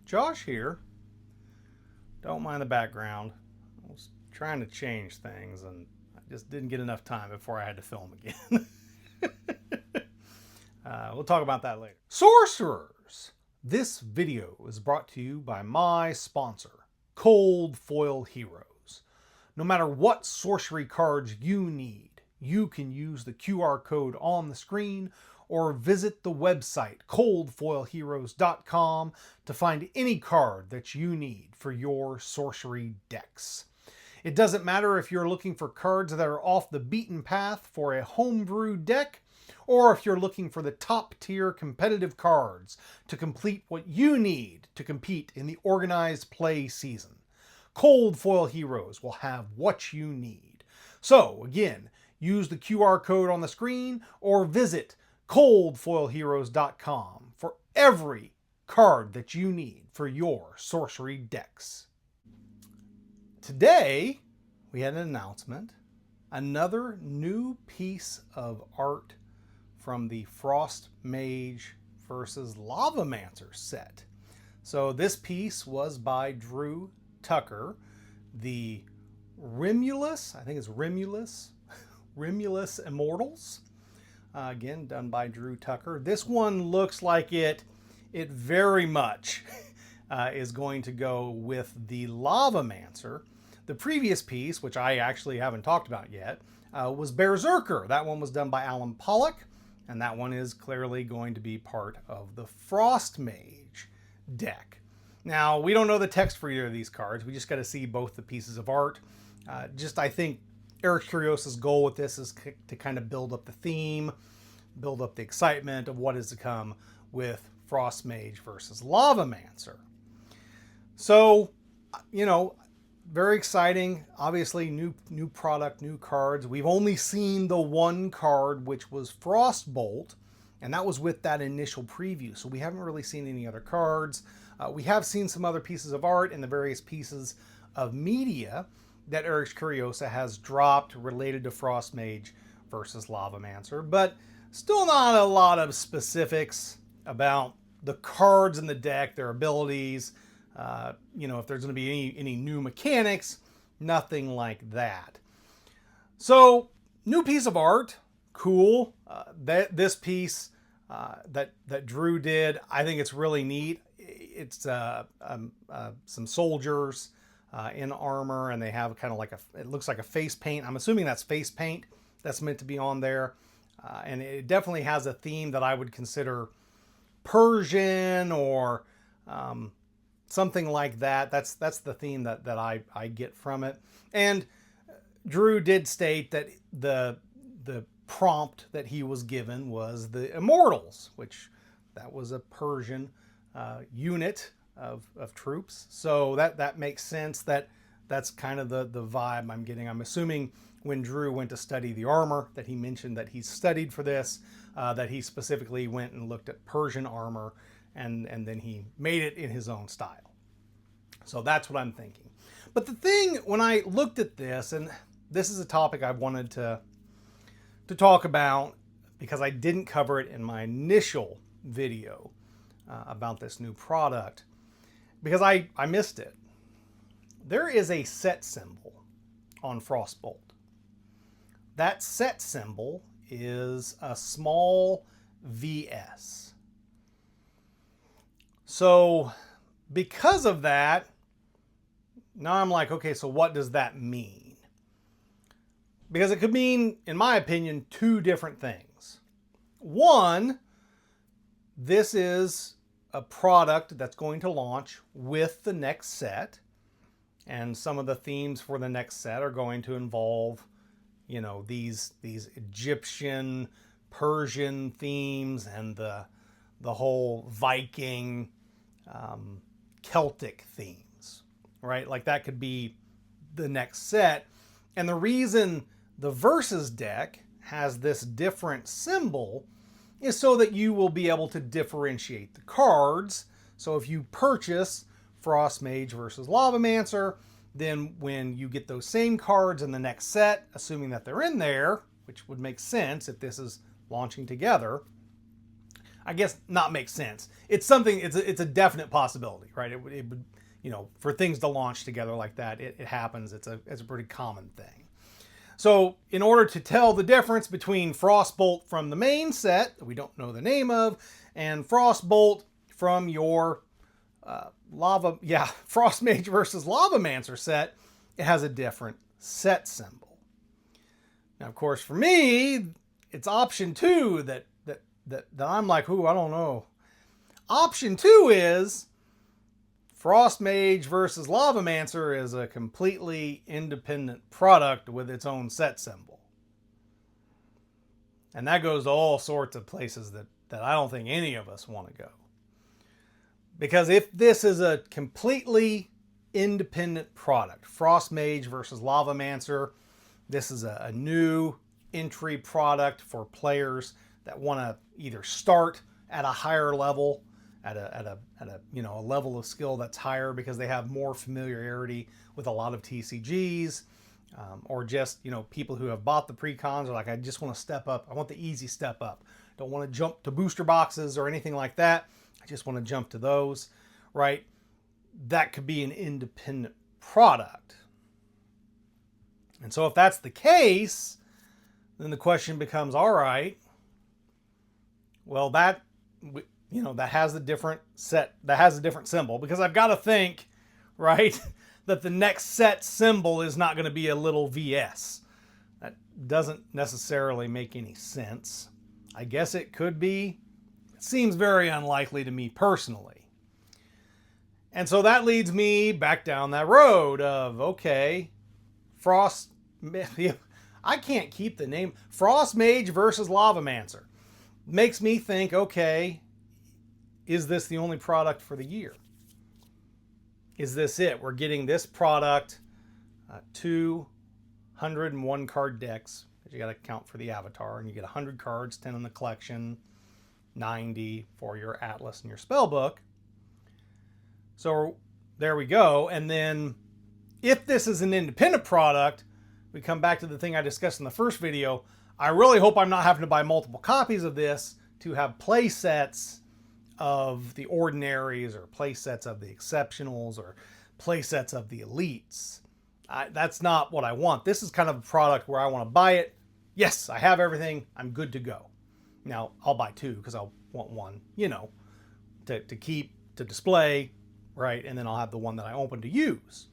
Josh here. Don't mind the background. I was trying to change things and I just didn't get enough time before I had to film again. We'll talk about that later. Sorcerers! This video is brought to you by my sponsor, ColdFoilHeroes. No matter what sorcery cards you need, you can use the QR code on the screen or visit the website ColdFoilHeroes.com to find any card that you need for your sorcery decks. It doesn't matter if you're looking for cards that are off the beaten path for a homebrew deck, or if you're looking for the top tier competitive cards to complete what you need to compete in the organized play season. ColdFoilHeroes will have what you need. So again, use the QR code on the screen or visit ColdFoilHeroes.com for every card that you need for your sorcery decks. Today, we had an announcement. Another new piece of art from the Frost Mage versus Lavamancer set. So this piece was by Drew Tucker, the Remulus, I think it's Remulus Immortals. Again, done by Drew Tucker. This one looks like it very much is going to go with the Lavamancer. The previous piece, which I actually haven't talked about yet, was Bearserker. That one was done by Alan Pollock, and that one is clearly going to be part of the Frost Mage deck. Now, we don't know the text for either of these cards. We just got to see both the pieces of art. I think Eric Curiosa's goal with this is to kind of build up the theme, build up the excitement of what is to come with Frost Mage versus Lavamancer. So, you know, very exciting. Obviously, new product, new cards. We've only seen the one card, which was Frostbolt, and that was with that initial preview. So we haven't really seen any other cards. We have seen some other pieces of art and the various pieces of media that Eric Curiosa has dropped related to Frost Mage versus Lavamancer, but still not a lot of specifics about the cards in the deck, their abilities, if there's going to be any new mechanics, nothing like that. So, new piece of art, cool. This piece that Drew did, I think it's really neat. It's some soldiers in armor, and they have kind of like it looks like a face paint. I'm assuming that's face paint that's meant to be on there. And it definitely has a theme that I would consider Persian or something like that. That's the theme that I get from it. And Drew did state that the prompt that he was given was the Immortals, which that was a Persian unit of troops. So that makes sense. That's kind of the vibe I'm getting. I'm assuming when Drew went to study the armor that he mentioned that he studied for this, that he specifically went and looked at Persian armor and then he made it in his own style. So that's what I'm thinking. But the thing, when I looked at this, and this is a topic I wanted to talk about because I didn't cover it in my initial video about this new product, because I missed it. There is a set symbol on Frostbolt. That set symbol is a small VS. So because of that, now I'm like, okay, so what does that mean? Because it could mean, in my opinion, two different things. One, this is a product that's going to launch with the next set, and some of the themes for the next set are going to involve, these Egyptian, Persian themes and the whole Viking, Celtic themes, right? Like that could be the next set. And the reason the Versus deck has this different symbol is so that you will be able to differentiate the cards. So if you purchase Frost Mage versus Lavamancer, then when you get those same cards in the next set, assuming that they're in there, which would make sense if this is launching together, I guess not make sense. It's something, it's a definite possibility, right? It would, you know, for things to launch together like that, it happens. It's a pretty common thing. So in order to tell the difference between Frostbolt from the main set, that we don't know the name of, and Frostbolt from your Frost Mage versus Lavamancer set, it has a different set symbol. Now, of course, for me, it's option 2 that I'm like, ooh, I don't know. Option 2 is Frost Mage versus Lavamancer is a completely independent product with its own set symbol. And that goes to all sorts of places that I don't think any of us want to go. Because if this is a completely independent product, Frost Mage versus Lavamancer, this is a new entry product for players that want to either start at a higher level, at a you know, a level of skill that's higher because they have more familiarity with a lot of TCGs, or just, you know, people who have bought the precons are like, I just want to step up. I want the easy step up. Don't want to jump to booster boxes or anything like that. I just want to jump to those, right? That could be an independent product. And so if that's the case, then the question becomes, all right, well, that, you know, that has a different set, that has a different symbol, because I've got to think, right, that the next set symbol is not going to be a little VS. That doesn't necessarily make any sense. I guess it could be. It seems very unlikely to me personally. And so that leads me back down that road of, okay, I can't keep the name. Frost Mage versus Lavamancer. Makes me think, okay, is this the only product for the year? Is this it? We're getting this product, 201 card decks, because you got to count for the avatar, and you get 100 cards, 10 in the collection, 90 for your Atlas and your spellbook. So there we go. And then if this is an independent product, we come back to the thing I discussed in the first video. I really hope I'm not having to buy multiple copies of this to have play sets of the ordinaries, or play sets of the exceptionals, or play sets of the elites. That's not what I want. This is kind of a product where I want to buy it. Yes, I have everything. I'm good to go. Now, I'll buy 2 because I'll want one, you know, to keep, to display, right? And then I'll have the one that I open to use.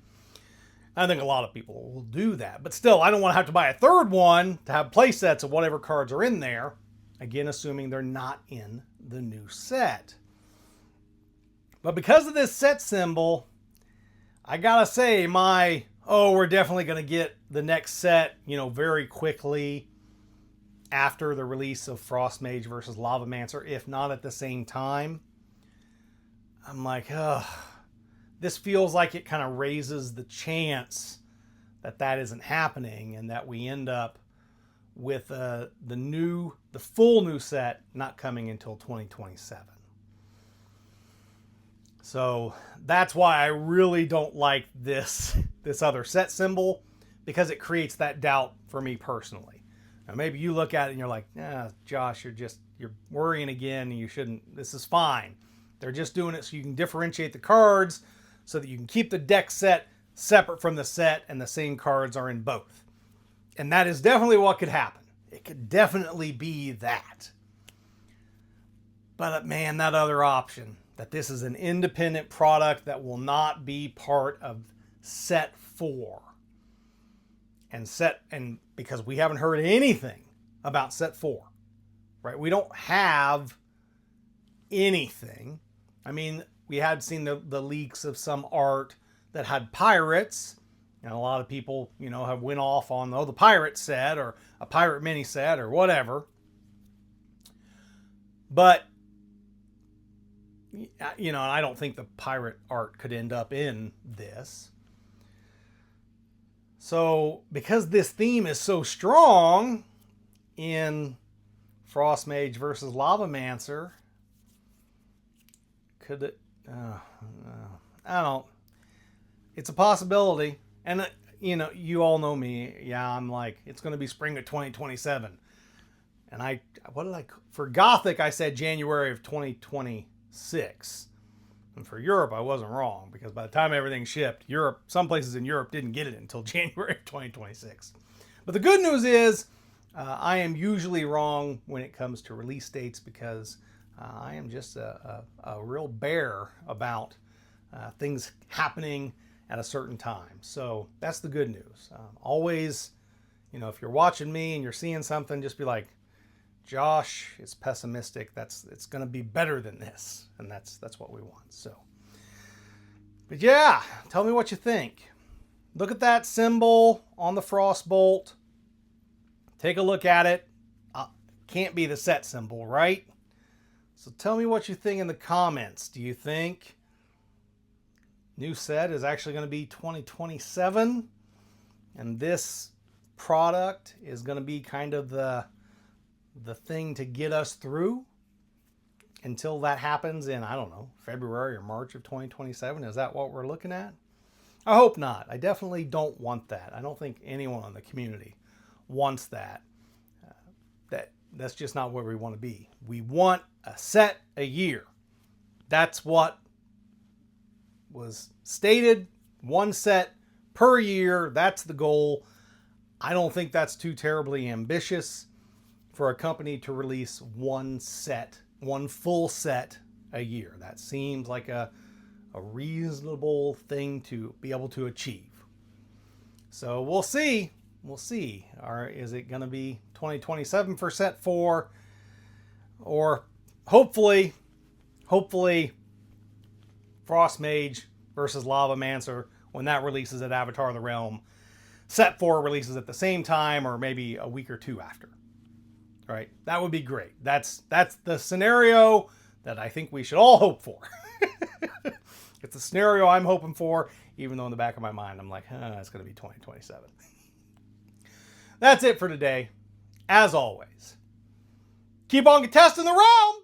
I think a lot of people will do that. But still, I don't want to have to buy a third one to have play sets of whatever cards are in there. Again, assuming they're not in the new set. But because of this set symbol, I gotta say we're definitely gonna get the next set, you know, very quickly after the release of Frost Mage versus Lavamancer, if not at the same time. I'm like, this feels like it kind of raises the chance that isn't happening, and that we end up with the full new set not coming until 2027. So that's why I really don't like this other set symbol, because it creates that doubt for me personally. Now maybe you look at it and you're like, Josh, you're worrying again, and you shouldn't. This is fine. They're just doing it so you can differentiate the cards, so that you can keep the deck set separate from the set and the same cards are in both. And that is definitely what could happen. It could definitely be that. But man, that other option, that this is an independent product that will not be part of set 4. And because we haven't heard anything about set 4, right? We don't have anything. I mean, we had seen the leaks of some art that had pirates, and a lot of people, you know, have went off on, the pirate set, or a pirate mini set, or whatever. But, you know, I don't think the pirate art could end up in this. So, because this theme is so strong in Frost Mage versus Lavamancer, could it? I don't. It's a possibility, and you know, you all know me. Yeah, I'm like, it's going to be spring of 2027, And for Gothic, I said January of 2026. And for Europe, I wasn't wrong, because by the time everything shipped, some places in Europe didn't get it until January of 2026. But the good news is, I am usually wrong when it comes to release dates, because I am just a real bear about things happening at a certain time. So that's the good news. Always, if you're watching me and you're seeing something, just be like, Josh is pessimistic. It's going to be better than this, and that's what we want. So, but yeah, tell me what you think. Look at that symbol on the Frostbolt. Take a look at it. Can't be the set symbol, right? So tell me what you think in the comments. Do you think new set is actually going to be 2027, and this product is going to be kind of the thing to get us through until that happens in, I don't know, February or March of 2027? Is that what we're looking at? I hope not. I definitely don't want that. I don't think anyone in the community wants that. That's just not where we want to be. We want a set a year. That's what was stated. One set per year. That's the goal. I don't think that's too terribly ambitious for a company to release one full set a year. That seems like a reasonable thing to be able to achieve. So we'll see. We'll see. Is it going to be 2027 for set 4? Or hopefully Frost Mage versus Lavamancer, when that releases at Avatar of the Realm, set 4 releases at the same time, or maybe a week or two after. Right? That would be great. That's the scenario that I think we should all hope for. It's the scenario I'm hoping for, even though in the back of my mind I'm like, it's going to be 2027. That's it for today. As always, keep on contesting the realm!